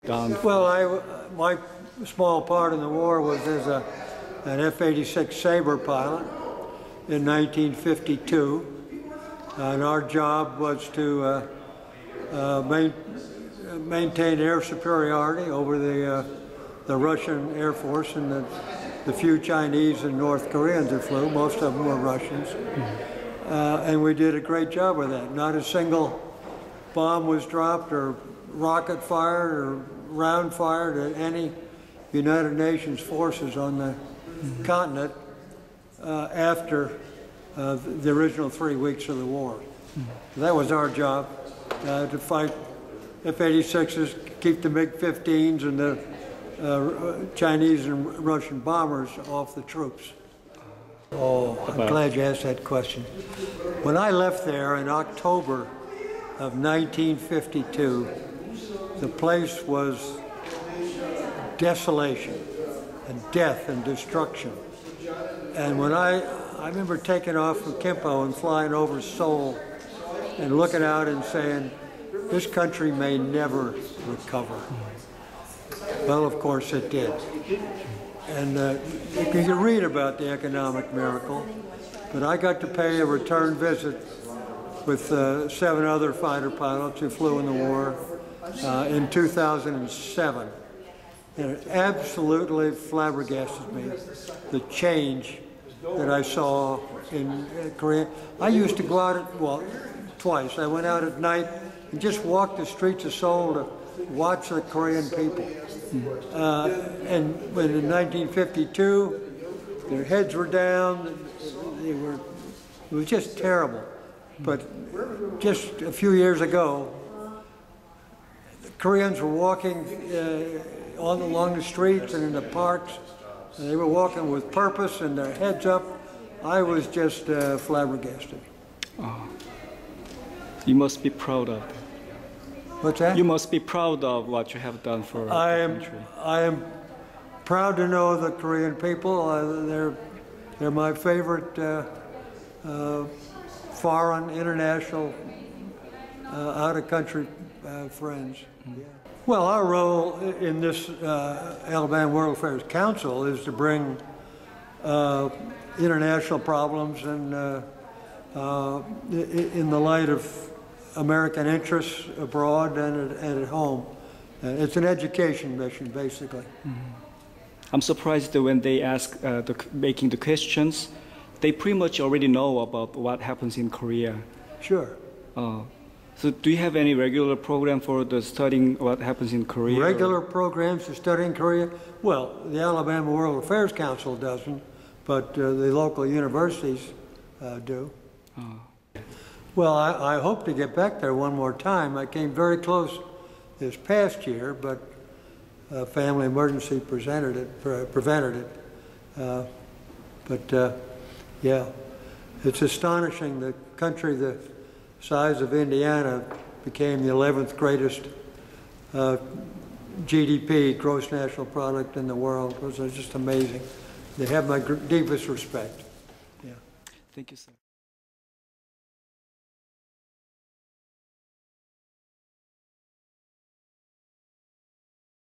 Well, my small part in the war was as an F-86 Sabre pilot in 1952, and our job was to maintain air superiority over the Russian Air Force and the few Chinese and North Koreans that flew. Most of them were Russians, and we did a great job with that. Not a single bomb was dropped or rocket fired or round fired at any United Nations forces on the continent after the original 3 weeks of the war. That was our job, to fight F-86s, keep the MiG-15s and the Chinese and Russian bombers off the troops. Oh, I'm glad you asked that question. When I left there in October of 1952, the place was desolation and death and destruction. And when I remember taking off from Kimpo and flying over Seoul and looking out and saying, this country may never recover. Well, of course it did. And you can read about the economic miracle, but I got to pay a return visit with 7 other fighter pilots who flew in the war in 2007. And it absolutely flabbergasted me, the change that I saw in Korea. I used to go out, well, twice. I went out at night and just walked the streets of Seoul to watch the Korean people. And when in 1952, their heads were down, it was just terrible. But just a few years ago, the Koreans were walking along the streets and in the parks, and they were walking with purpose and their heads up. I was just flabbergasted. Oh. You must be proud of that. What's that? You must be proud of what you have done for the country. I am proud to know the Korean people. They're my favorite foreign, international, out-of-country friends. Yeah. Well, our role in this Alabama World Affairs Council is to bring international problems and in the light of American interests abroad and at home. It's an education mission, basically. I'm surprised that when they ask making the questions, they pretty much already know about what happens in Korea. Sure. So do you have any regular program for the studying what happens in Korea? Regular programs for studying Korea? Well, the Alabama World Affairs Council doesn't, but the local universities do. Well, I hope to get back there one more time. I came very close this past year, but a family emergency prevented it. Yeah, it's astonishing. The country the size of Indiana became the 11th greatest GDP, gross national product, in the world. It was just amazing. They have my deepest respect. Yeah. Thank you, sir.